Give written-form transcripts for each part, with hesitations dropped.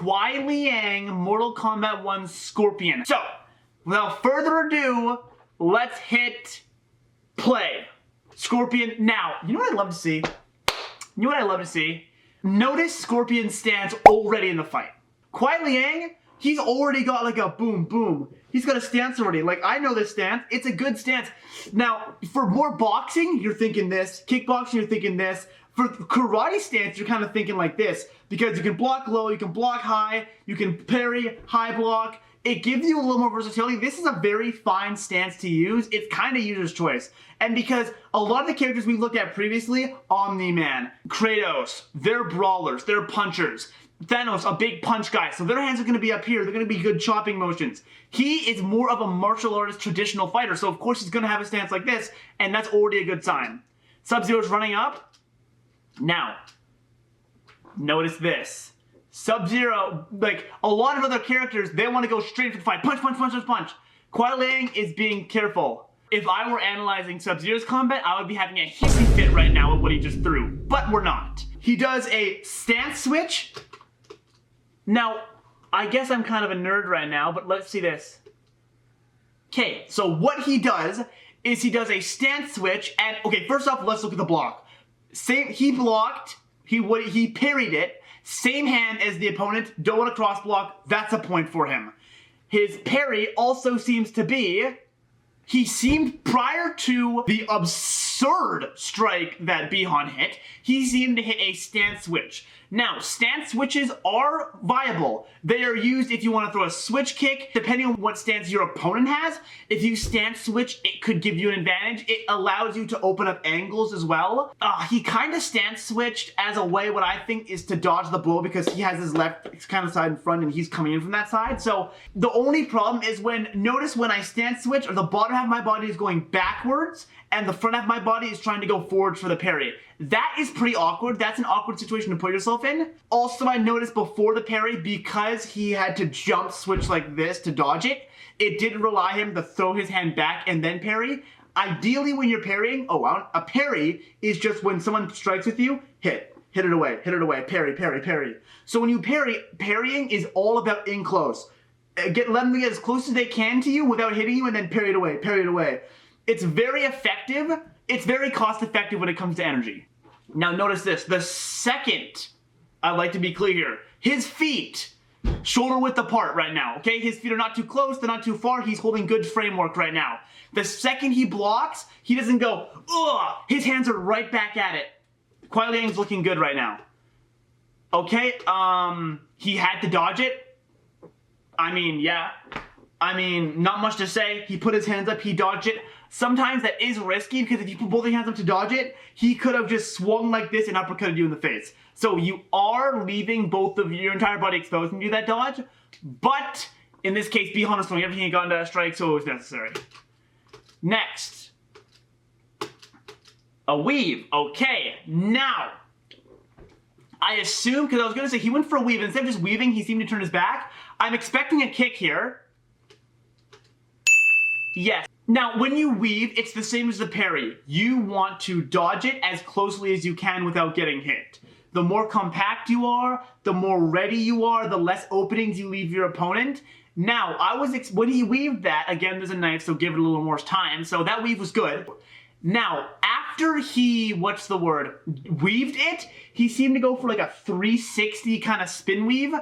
Kuai Liang, Mortal Kombat 1 Scorpion. So, without further ado, let's hit play. Scorpion, now, you know what I'd love to see? You know what I'd love to see? Notice Scorpion's stance already in the fight. Kuai Liang, he's already got like a boom, boom. He's got a stance already. Like, I know this stance. It's a good stance. Now, for more boxing, you're thinking this. Kickboxing, you're thinking this. For karate stance, you're kind of thinking like this. Because you can block low, you can block high, you can parry, high block. It gives you a little more versatility. This is a very fine stance to use. It's kind of user's choice. And because a lot of the characters we looked at previously, Omni-Man, Kratos, they're brawlers, they're punchers. Thanos, a big punch guy, so their hands are going to be up here. They're going to be good chopping motions. He is more of a martial artist, traditional fighter, so of course he's going to have a stance like this, and that's already a good sign. Sub-Zero's running up. Now, notice this. Sub-Zero, like a lot of other characters, they want to go straight for the fight. Punch, punch, punch, punch, punch. Kuai Liang is being careful. If I were analyzing Sub-Zero's combat, I would be having a hissy fit right now with what he just threw, but we're not. He does a stance switch. Now, I guess I'm kind of a nerd right now, but let's see this. Okay, so what he does is he does a stance switch, and okay, first off, let's look at the block. He blocked, he parried it, same hand as the opponent, don't want to cross block, that's a point for him. His parry also seems to be, he seemed prior to the absurd strike that Bihan hit, he seemed to hit a stance switch. Now, stance switches are viable. They are used if you want to throw a switch kick, depending on what stance your opponent has. If you stance switch, it could give you an advantage. It allows you to open up angles as well. He kind of stance switched as a way, what I think is to dodge the blow because he has his left kind of side in front and he's coming in from that side. So the only problem is notice when I stance switch, or the bottom half of my body is going backwards and the front half of my body is trying to go forward for the parry. That is pretty awkward. That's an awkward situation to put yourself in. Also, I noticed before the parry, because he had to jump switch like this to dodge it, it didn't rely him to throw his hand back and then parry. Ideally, when you're parrying, a parry is just when someone strikes with you, hit it away, parry, parry, parry. So when you parry, parrying is all about in close. Let them get as close as they can to you without hitting you and then parry it away, parry it away. It's very effective. It's very cost effective when it comes to energy. Now notice this, the second, I'd like to be clear here, his feet, shoulder width apart right now, okay? His feet are not too close, they're not too far, he's holding good framework right now. The second he blocks, he doesn't go, ugh, his hands are right back at it. Kuai Liang's looking good right now. Okay, he had to dodge it. I mean, yeah. I mean, not much to say. He put his hands up, he dodged it. Sometimes that is risky because if you put both your hands up to dodge it, he could have just swung like this and uppercutted you in the face. So you are leaving both of your entire body exposed when you do that dodge, but in this case, Bihan was throwing everything he got into that strike, so it was necessary. Next. A weave. Okay, now. I assume, because I was going to say he went for a weave, instead of just weaving, he seemed to turn his back. I'm expecting a kick here. Yes. Now, when you weave, it's the same as the parry. You want to dodge it as closely as you can without getting hit. The more compact you are, the more ready you are, the less openings you leave your opponent. Now, when he weaved that, again, there's a knife, so give it a little more time, so that weave was good. Now, after he, weaved it, he seemed to go for like a 360 kind of spin weave.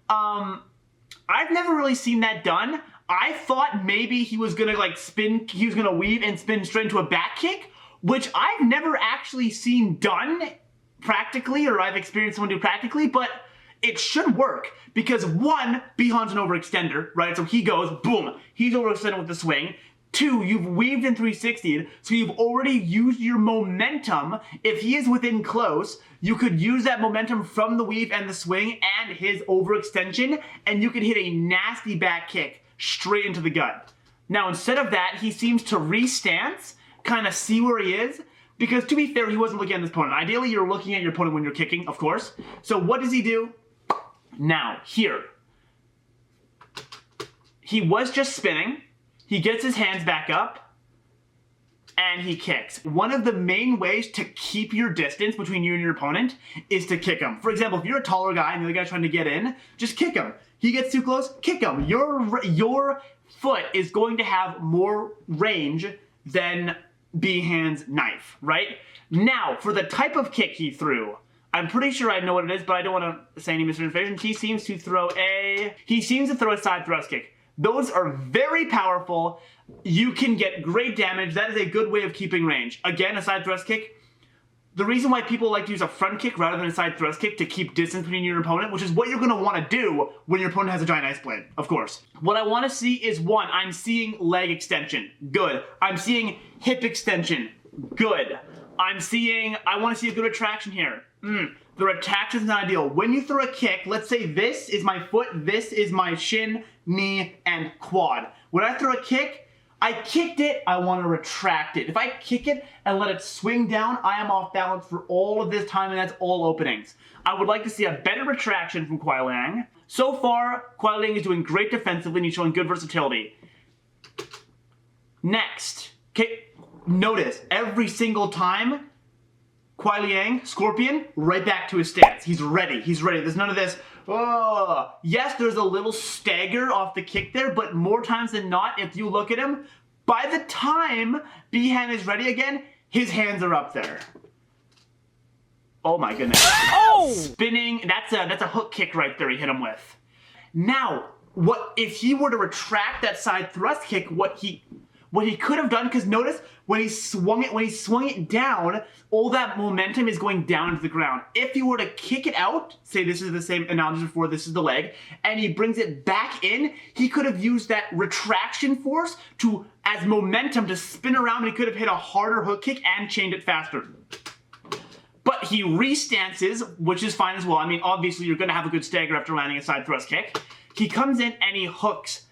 I've never really seen that done. I thought maybe he was gonna weave and spin straight into a back kick, which I've never actually seen done practically, or I've experienced someone do practically, but it should work, because one, Bihan's an overextender, right? So he goes, boom, he's overextended with the swing. Two, you've weaved and 360'd, so you've already used your momentum. If he is within close, you could use that momentum from the weave and the swing and his overextension, and you could hit a nasty back kick straight into the gut. Now, instead of that, he seems to re-stance, kind of see where he is, because to be fair, he wasn't looking at his opponent. Ideally, you're looking at your opponent when you're kicking, of course. So what does he do? Now, here. He was just spinning. He gets his hands back up. and he kicks. One of the main ways to keep your distance between you and your opponent is to kick him. For example, if you're a taller guy and the other guy's trying to get in, just kick him. He gets too close, kick him. Your foot is going to have more range than Behan's knife, right? Now, for the type of kick he threw, I'm pretty sure I know what it is, but I don't want to say any misinformation. He seems to throw a side thrust kick. Those are very powerful. You can get great damage. That is a good way of keeping range. Again, a side thrust kick. The reason why people like to use a front kick rather than a side thrust kick to keep distance between your opponent, which is what you're going to want to do when your opponent has a giant ice blade, of course. What I want to see is, one, I'm seeing leg extension. Good. I'm seeing hip extension. Good. I want to see a good retraction here. The retraction is not ideal. When you throw a kick, let's say this is my foot, this is my shin, knee, and quad. When I throw a kick, I kicked it, I want to retract it. If I kick it and let it swing down, I am off balance for all of this time, and that's all openings. I would like to see a better retraction from Kuai Liang. So far, Kuai Liang is doing great defensively and he's showing good versatility. Next, okay, notice every single time, Kuai Liang, Scorpion, right back to his stance. He's ready. There's none of this, oh. Yes, there's a little stagger off the kick there, but more times than not, if you look at him, by the time Behan is ready again, his hands are up there. Oh my goodness. Oh! Spinning, that's a hook kick right there he hit him with. Now, what if he were to retract that side thrust kick, what he could have done, because notice when he swung it down, all that momentum is going down to the ground. If he were to kick it out, say this is the same analogy before, this is the leg, and he brings it back in, he could have used that retraction force as momentum to spin around, and he could have hit a harder hook kick and chained it faster. But he restances, which is fine as well. I mean, obviously you're gonna have a good stagger after landing a side thrust kick. He comes in and he hooks.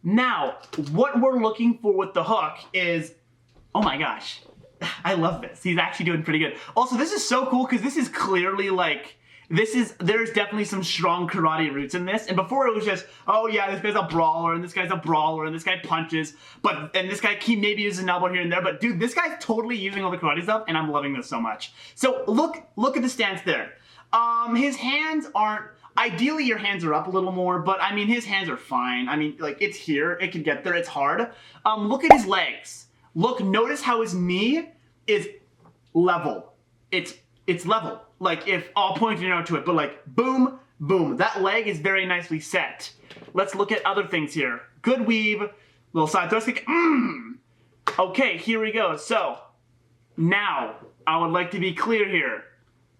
Now, what we're looking for with the hook is, oh my gosh, I love this. He's actually doing pretty good. Also, this is so cool because this is clearly like, there's definitely some strong karate roots in this. And before it was just, oh yeah, this guy's a brawler, and this guy's a brawler, and this guy punches, and this guy, he maybe uses an elbow here and there, but dude, this guy's totally using all the karate stuff, and I'm loving this so much. So look at the stance there. His hands aren't, ideally your hands are up a little more, but I mean, his hands are fine. I mean, like, it's here, it can get there, it's hard. Look at his legs. Notice how his knee is level. It's level. Like, if I'll point you to it, but like, boom, boom. That leg is very nicely set. Let's look at other things here. Good weave, little side thrust kick. Okay, here we go. So, now, I would like to be clear here.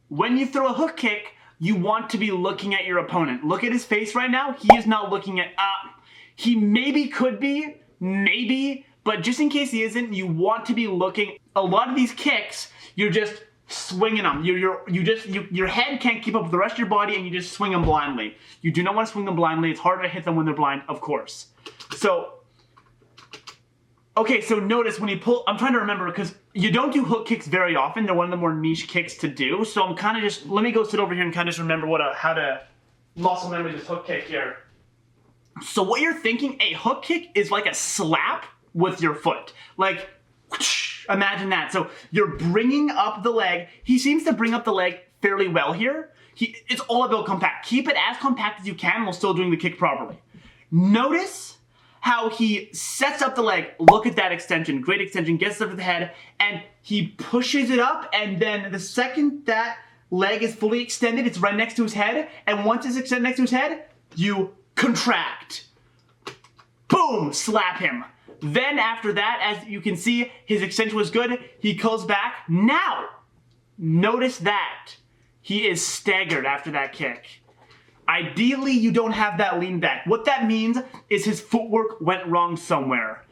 When you throw a hook kick, you want to be looking at your opponent. Look at his face right now. He is not looking at up. He maybe could be, maybe, but just in case he isn't, you want to be looking. A lot of these kicks, you're just swinging them. Your head can't keep up with the rest of your body, and you just swing them blindly. You do not want to swing them blindly. It's harder to hit them when they're blind, of course. So, okay, so notice when you pull, I'm trying to remember because you don't do hook kicks very often. They're one of the more niche kicks to do. So I'm kind of just, let me go sit over here and kind of just remember how to muscle memory this hook kick here. So what you're thinking, a hook kick is like a slap with your foot. Like, imagine that. So you're bringing up the leg. He seems to bring up the leg fairly well here. It's all about compact. Keep it as compact as you can while still doing the kick properly. Notice how he sets up the leg. Look at that extension. Great extension. Gets up to the head, and he pushes it up, and then the second that leg is fully extended, it's right next to his head, and once it's extended next to his head, you contract. Boom! Slap him. Then after that, as you can see, his extension was good. He goes back. Now, notice that. He is staggered after that kick. Ideally, you don't have that lean back. What that means is his footwork went wrong somewhere.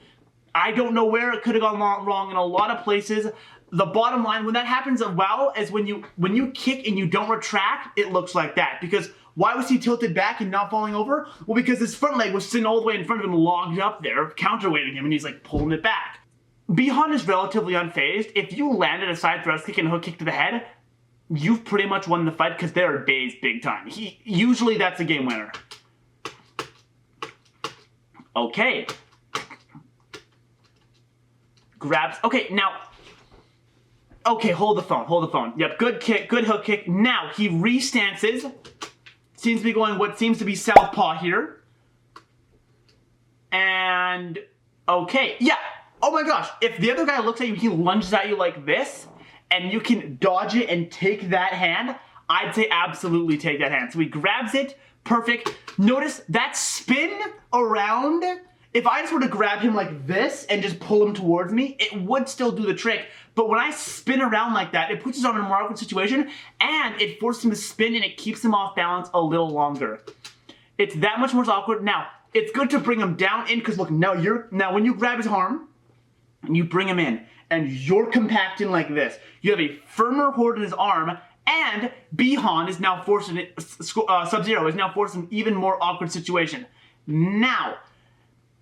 I don't know where. It could have gone wrong in a lot of places. The bottom line, when that happens well, is when you kick and you don't retract, it looks like that. Because why was he tilted back and not falling over? Well, because his front leg was sitting all the way in front of him, logged up there, counterweighting him, and he's like pulling it back. Behan is relatively unfazed. If you landed a side thrust kick and a hook kick to the head, you've pretty much won the fight because they're dazed big time. Usually that's a game winner. Okay. grabs. Okay, now. Okay, hold the phone. Yep, good kick, good hook kick. Now he restances. Seems to be going what seems to be southpaw here. And okay, yeah. Oh my gosh, if the other guy looks at you, he lunges at you like this, and you can dodge it and take that hand, I'd say absolutely take that hand. So he grabs it, perfect. Notice that spin around. If I just were to grab him like this and just pull him towards me, it would still do the trick. But when I spin around like that, it puts us on a more awkward situation, and it forces him to spin, and it keeps him off balance a little longer. It's that much more awkward. Now, it's good to bring him down in, because look, now when you grab his arm, and you bring him in, and you're compacting like this, you have a firmer hold in his arm, and Bihan is now forcing it, Sub-Zero is now forcing an even more awkward situation. Now,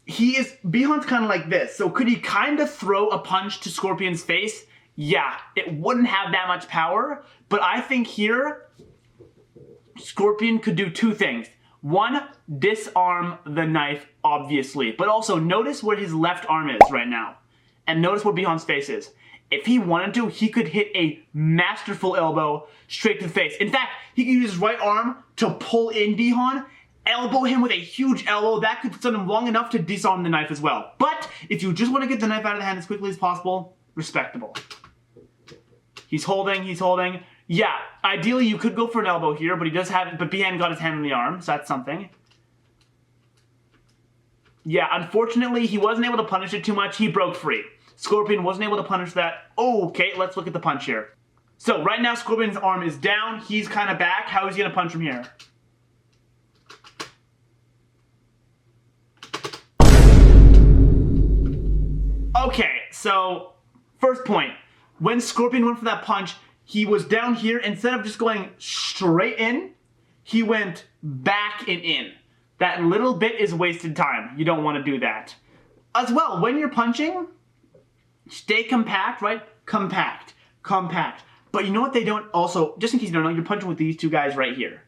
Bihan's kind of like this, so could he kind of throw a punch to Scorpion's face? Yeah, it wouldn't have that much power, but I think here, Scorpion could do two things. One, disarm the knife, obviously, but also notice where his left arm is right now, and notice where Bihan's face is. If he wanted to, he could hit a masterful elbow straight to the face. In fact, he could use his right arm to pull in Bihan, elbow him with a huge elbow. That could stun him long enough to disarm the knife as well. But if you just want to get the knife out of the hand as quickly as possible, respectable. He's holding. Yeah, ideally you could go for an elbow here, but Bihan got his hand on the arm, so that's something. Yeah, unfortunately, he wasn't able to punish it too much. He broke free. Scorpion wasn't able to punish that. Okay, let's look at the punch here. So right now, Scorpion's arm is down. He's kind of back. How is he going to punch from here? Okay, so first point. When Scorpion went for that punch, he was down here. Instead of just going straight in, he went back and in. That little bit is wasted time. You don't want to do that. As well, when you're punching, stay compact, right? Compact. But you know what they don't also, just in case you don't know, you're punching with these two guys right here.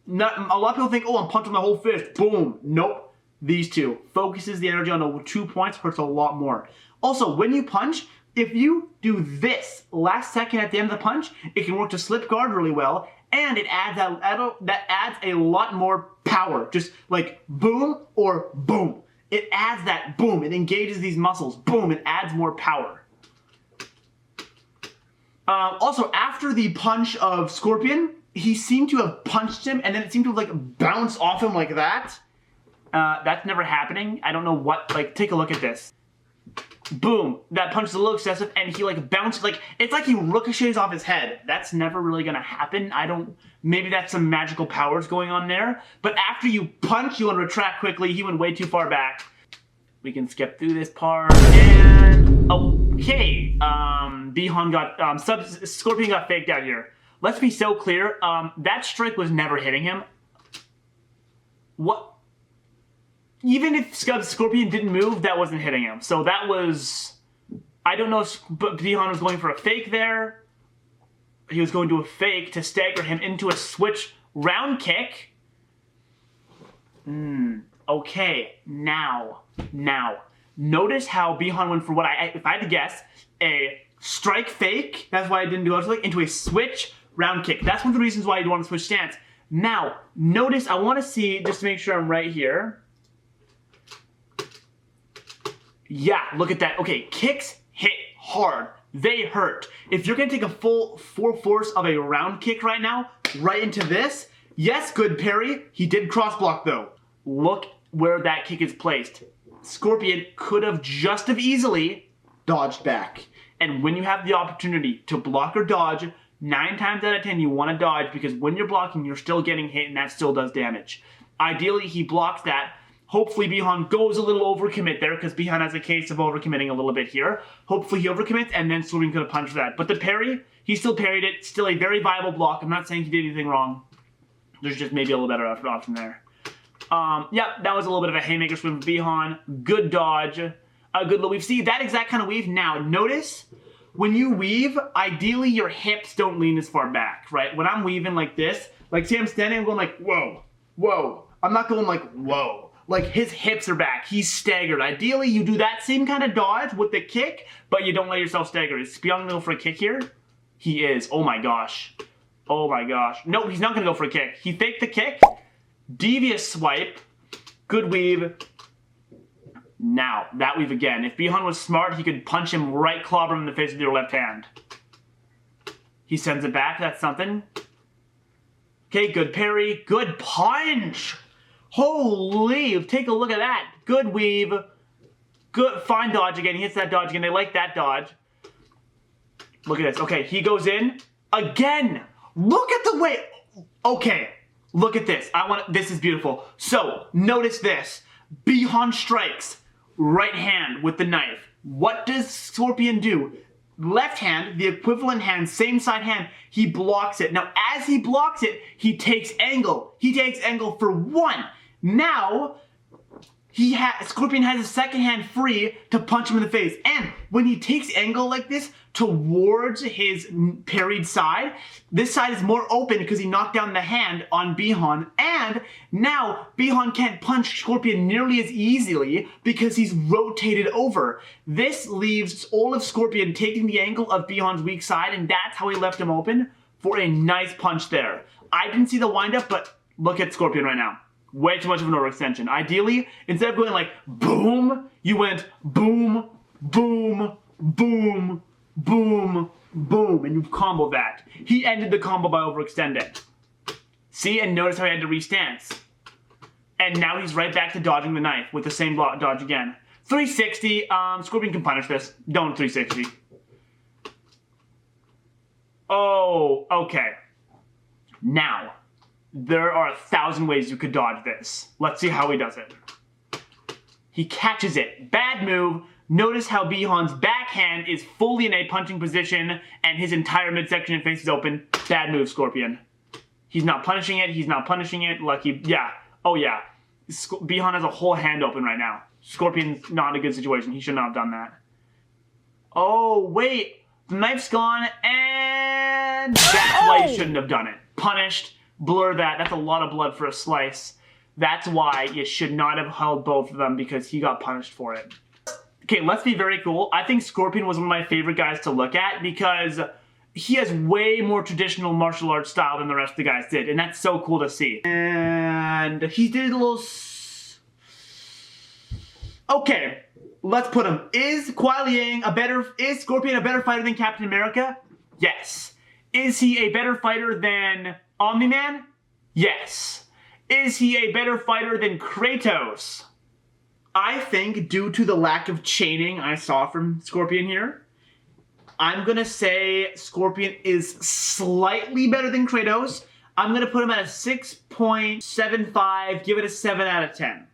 A lot of people think, oh, I'm punching my whole fist. Boom. Nope. These two. Focuses the energy on the 2 points, hurts a lot more. Also, when you punch, if you do this last second at the end of the punch, it can work to slip guard really well, and it adds that adds a lot more power. Just like boom or boom. It adds that boom. It engages these muscles. Boom. It adds more power. Also, after the punch of Scorpion, he seemed to have punched him, and then it seemed to have, like, bounce off him like that. That's never happening. I don't know what, like, take a look at this. Boom. That punch is a little excessive, and he, like, bounced, like, it's like he ricochets off his head. That's never really gonna happen. Maybe that's some magical powers going on there. But after you punch, you want to retract quickly. He went way too far back. We can skip through this part, and okay. Bihan got, Scorpion got faked out here. Let's be so clear, that strike was never hitting him. What? Even if Scorpion didn't move, that wasn't hitting him. So that was, I don't know if Bihan was going for a fake there. He was going to do a fake to stagger him into a switch round kick. Okay, now, notice how Bihan went for what if I had to guess, a strike fake, that's why I didn't do it, into a switch round kick. That's one of the reasons why you want to switch stance. Now, notice, I want to see, just to make sure I'm right here. Yeah, look at that. Okay, kicks hit hard. They hurt. If you're going to take a full force of a round kick right now, right into this, yes, good parry. He did cross block though. Look where that kick is placed. Scorpion could have just as easily dodged back. And when you have the opportunity to block or dodge, 9 times out of 10 you want to dodge, because when you're blocking, you're still getting hit and that still does damage. Ideally, he blocks that. Hopefully Bihan goes a little overcommit there, because Bihan has a case of overcommitting a little bit here. Hopefully he overcommits, and then Scorpion could have punched that. But the parry, he still parried it. Still a very viable block. I'm not saying he did anything wrong. There's just maybe a little better option there. Yeah, that was a little bit of a haymaker swing for Bihan. Good dodge. Good weave. See, that exact kind of weave. Now, notice, when you weave, ideally your hips don't lean as far back, right? When I'm weaving like this, like, see I'm standing, I'm going like, whoa, whoa. I'm not going like, whoa. like his hips are back. He's staggered. Ideally, you do that same kind of dodge with the kick, but you don't let yourself stagger. Is Bihon gonna go for a kick here? He is. Oh my gosh. Oh my gosh. No, he's not gonna go for a kick. He faked the kick. Devious swipe. Good weave. Now, that weave again. If Bihon was smart, he could punch him right, clobber him in the face with your left hand. He sends it back. That's something. Okay, good parry. Good punch. Holy, take a look at that. Good weave. Good, fine dodge again. He hits that dodge again. They like that dodge. Look at this. Okay, he goes in. Again. Look at the way. Okay, look at this. This is beautiful. So, notice this. Bihon strikes. Right hand with the knife. What does Scorpion do? Left hand, the equivalent hand, same side hand, he blocks it. Now, as he blocks it, he takes angle. He takes angle for one. Now, Scorpion has a second hand free to punch him in the face. And when he takes angle like this towards his parried side, this side is more open because he knocked down the hand on Bihon. And now Bihon can't punch Scorpion nearly as easily because he's rotated over. This leaves all of Scorpion taking the angle of Bihon's weak side, and that's how he left him open for a nice punch there. I didn't see the windup, but look at Scorpion right now. Way too much of an overextension. Ideally, instead of going like boom, you went boom, boom, boom, boom, boom, and you've comboed that. He ended the combo by overextending. See, and notice how he had to restance. And now he's right back to dodging the knife with the same dodge again. 360, Scorpion can punish this. Don't 360. Oh, okay. Now, there are 1,000 ways you could dodge this. Let's see how he does it. He catches it. Bad move. Notice how Bihon's backhand is fully in a punching position and his entire midsection and face is open. Bad move, Scorpion. He's not punishing it. He's not punishing it. Lucky. Yeah. Oh, yeah. Bihon has a whole hand open right now. Scorpion's not in a good situation. He should not have done that. Oh, wait. The knife's gone and that's why you shouldn't have done it. Punished. Blur that. That's a lot of blood for a slice. That's why you should not have held both of them because he got punished for it. Okay, let's be very cool. I think Scorpion was one of my favorite guys to look at because he has way more traditional martial arts style than the rest of the guys did, and that's so cool to see. And he did a little... Okay, let's put him. Is Scorpion a better fighter than Captain America? Yes. Is he a better fighter than Omni-Man? Yes. Is he a better fighter than Kratos? I think due to the lack of chaining I saw from Scorpion here, I'm going to say Scorpion is slightly better than Kratos. I'm going to put him at a 6.75, give it a 7 out of 10.